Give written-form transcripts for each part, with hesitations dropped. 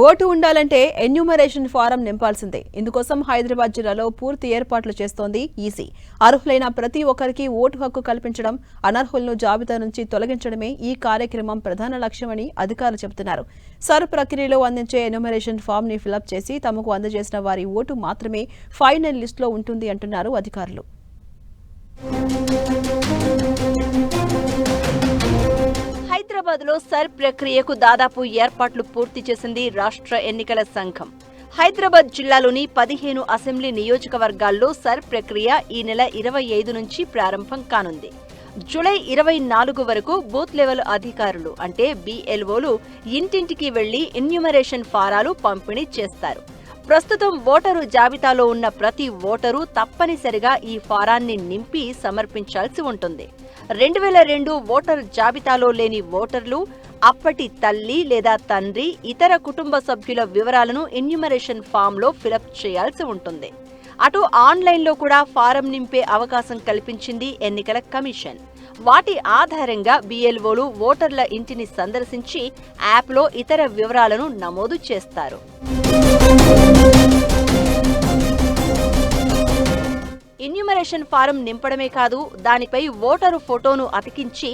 Vote ఉండాలంటే enumeration form నింపాల్సిందే. ఇందుకోసం హైదరాబాద్ జిల్లాలో పూర్తి ఏర్పాట్లు చేస్తోంది ఈసీ. అర్హులైన ప్రతి ఒక్కరికి ఓటు హక్కు కల్పించడం, అనర్హులను జాబితా నుంచి తొలగించడమే ఈ కార్యక్రమం ప్రధాన లక్ష్యమని అధికారులు చెబుతున్నారు. సర్ ప్రక్రియలో అందించే ఎన్యూమరేషన్ ఫామ్ ని ఫిలప్ చేసి తమకు అందజేసిన వారి ఓటు మాత్రమే ఫైనల్ లిస్టులో ఉంటుంది అంటున్నారు అధికారులు. హైదరాబాద్ లో సర్ ప్రక్రియకు దాదాపు ఏర్పాట్లు పూర్తి చేసింది రాష్ట్ర ఎన్నికల సంఘం. హైదరాబాద్ జిల్లాలోని 15 అసెంబ్లీ నియోజకవర్గాల్లో సర్ ప్రక్రియ ఈ నెల 25 నుంచి ప్రారంభం కానుంది. జూలై 24 వరకు బూత్ లెవెల్ అధికారులు అంటే BLOలు ఇంటింటికి వెళ్లి ఎన్యూమరేషన్ ఫారాలు పంపిణీ చేస్తారు. ప్రస్తుతం ఓటరు జాబితాలో ఉన్న ప్రతి ఓటరు తప్పనిసరిగా ఈ ఫారాన్ని నింపి సమర్పించాల్సి ఉంటుంది. 2002 ఓటర్ జాబితాలో లేని ఓటర్లు, అప్పటి తల్లి లేదా తండ్రి, ఇతర కుటుంబ సభ్యుల వివరాలను ఎన్యూమరేషన్ ఫామ్లో ఫిలప్ చేయాల్సి ఉంటుంది. అటు ఆన్లైన్లో కూడా ఫారం నింపే అవకాశం కల్పించింది ఎన్నికల కమిషన్. వాటి ఆధారంగా BLOలు ఓటర్ల ఇంటిని సందర్శించి యాప్లో ఇతర వివరాలను నమోదు చేస్తారు. ఎన్యూమరేషన్ ఫారం నింపడమే కాదు, దానిపై ఓటరు ఫోటోను అతికించి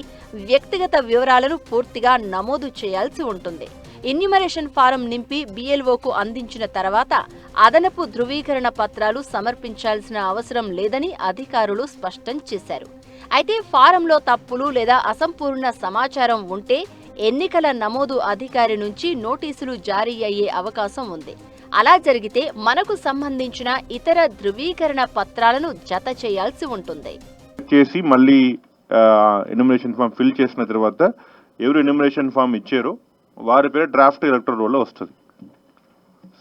వ్యక్తిగత వివరాలను పూర్తిగా నమోదు చేయాల్సి ఉంటుంది. ఎన్యూమరేషన్ ఫారం నింపి BLOకు అందించిన తర్వాత అదనపు ధృవీకరణ పత్రాలు సమర్పించాల్సిన అవసరం లేదని అధికారులు స్పష్టం చేశారు. అయితే ఫారంలో తప్పులు లేదా అసంపూర్ణ సమాచారం ఉంటే ఎన్నికల నమోదు అధికారి నుంచి నోటీసులు జారీ అయ్యే అవకాశం ఉంది. అలా జరిగితే మనకు సంబంధించిన ఇతర ధృవీకరణ పత్రాలను జత చేయాల్సి ఉంటుంది. మళ్ళీ ఎన్యూమరేషన్ ఫామ్ ఫిల్ చేసిన తర్వాత ఎవరు ఎన్యూమరేషన్ ఫామ్ ఇచ్చారో వారి పేరు డ్రాఫ్ట్ ఎలక్టరల్ రోల్లో వస్తుంది.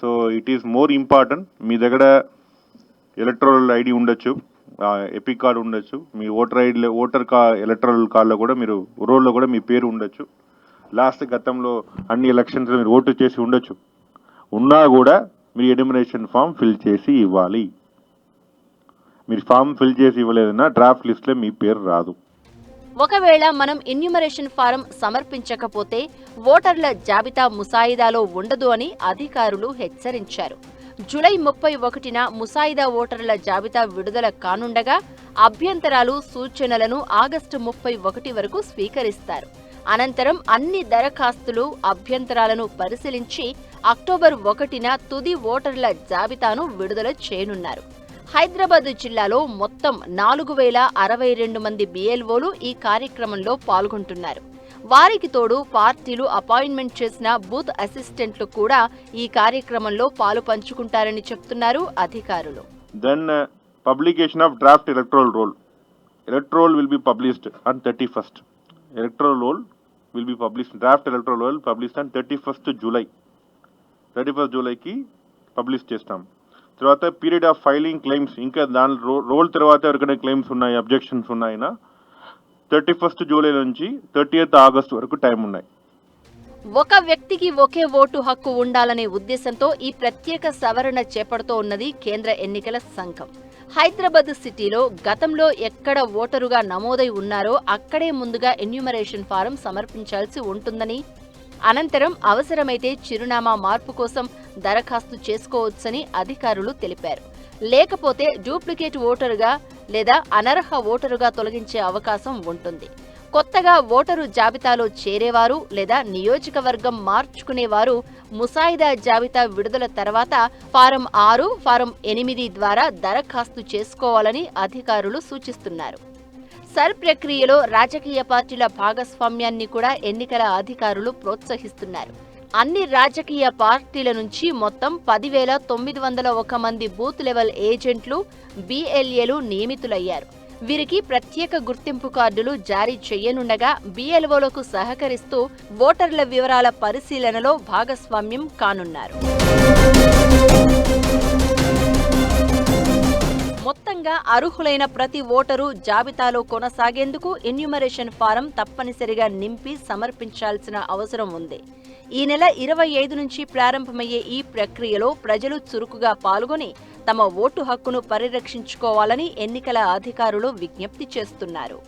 So it is more important. మీ దగ్గర ఎలక్టరల్ ఐడి ఉండొచ్చు, ఎపిక్ కార్డు ఉండొచ్చు, మీ ఓటర్ ఎలక్టరల్ కార్డులో కూడా మీరు రోల్లో కూడా మీ పేరు ఉండొచ్చు. లాస్ట్ గతంలో అన్ని ఎలక్షన్స్ మీరు ఓటు చేసి ఉండొచ్చు. ఉన్నా కూడా మీరు ఎన్యూమరేషన్ ఫామ్ ఫిల్ చేసి ఇవ్వాలి. మీరు ఫామ్ ఫిల్ చేసి ఇవ్వలేదన్నా డ్రాఫ్ట్ లిస్ట్లో మీ పేరు రాదు. ఒకవేళ మనం ఎన్యూమరేషన్ ఫారం సమర్పించకపోతే ఓటర్ల జాబితా ముసాయిదాలో ఉండదు అని అధికారులు హెచ్చరించారు. జూలై 31న ముసాయిదా ఓటర్ల జాబితా విడుదల కానుండగా అభ్యంతరాలు, సూచనలను ఆగస్టు 31 వరకు స్వీకరిస్తారు. అనంతరం అన్ని దరఖాస్తులు, అభ్యంతరాలను పరిశీలించి అక్టోబర్ 1న తుది ఓటర్ల జాబితాను విడుదల చేయనున్నారు. హైదరాబాద్ జిల్లాలో మొత్తం 4062 మంది BLOలు ఈ కార్యక్రమంలో పాల్గొంటున్నారు. వారికి తోడు పార్టీలు అపాయింట్మెంట్ చేసిన బూత్ అసిస్టెంట్లు కూడా ఈ కార్యక్రమంలో పాలు పంచుకుంటారని చెప్తున్నారు అధికారులు. Then publication of draft electoral roll. Electoral will be published on 31st. Electoral roll will be published. Draft electoral roll published on 31st July. 31st Julyకి పబ్లిష్ చేస్తాం. తర్వాత పీరియడ్ ఆఫ్ ఫైలింగ్ క్లెయిమ్స్, ఇంకా దాని రోల్ తర్వాత ఎవరికైనా claims ఉన్నాయి, objections ఉన్నాయినా 31st July నుంచి 30th August వరకు టైం ఉన్నాయి. ఒక వ్యక్తికి ఒకే ఓటు హక్కు ఉండాలనే ఉద్దేశంతో ఈ ప్రత్యేక సవరణ చేపడుతూ ఉన్నది కేంద్ర ఎన్నికల సంఘం. హైదరాబాద్ సిటీలో గతంలో ఎక్కడ ఓటరుగా నమోదై ఉన్నారో అక్కడే ముందుగా ఎన్యూమరేషన్ ఫారం సమర్పించాల్సి ఉంటుందని, అనంతరం అవసరమైతే చిరునామా మార్పు కోసం దరఖాస్తు చేసుకోవచ్చని అధికారులు తెలిపారు. లేకపోతే డూప్లికేట్ ఓటరుగా లేదా అనర్హ ఓటరుగా తొలగించే అవకాశం ఉంటుంది. కొత్తగా ఓటరు జాబితాలో చేరేవారు లేదా నియోజకవర్గం మార్చుకునేవారు ముసాయిదా జాబితా విడుదల తర్వాత ఫారం 6, ఫారం 8 ద్వారా దరఖాస్తు చేసుకోవాలని అధికారులు సూచిస్తున్నారు. సర్ ప్రక్రియలో రాజకీయ పార్టీల భాగస్వామ్యాన్ని కూడా ఎన్నికల అధికారులు ప్రోత్సహిస్తున్నారు. అన్ని రాజకీయ పార్టీల నుంచి మొత్తం 10,901 మంది బూత్ లెవెల్ ఏజెంట్లు, BLAలు నియమితులయ్యారు. వీరికి ప్రత్యేక గుర్తింపు కార్డులు జారీ చేయనుండగా BLOలకు సహకరిస్తూ ఓటర్ల వివరాల పరిశీలనలో భాగస్వామ్యం కానున్నారు. మొత్తంగా అర్హులైన ప్రతి ఓటరు జాబితాలో కొనసాగేందుకు ఎన్యూమరేషన్ ఫారం తప్పనిసరిగా నింపి సమర్పించాల్సిన అవసరం ఉంది. ఈ నెల 25 నుంచి ప్రారంభమయ్యే ఈ ప్రక్రియలో ప్రజలు చురుకుగా పాల్గొని తమ ఓటు హక్కును పరిరక్షించుకోవాలని ఎన్నికల అధికారులు విజ్ఞప్తి చేస్తున్నారు.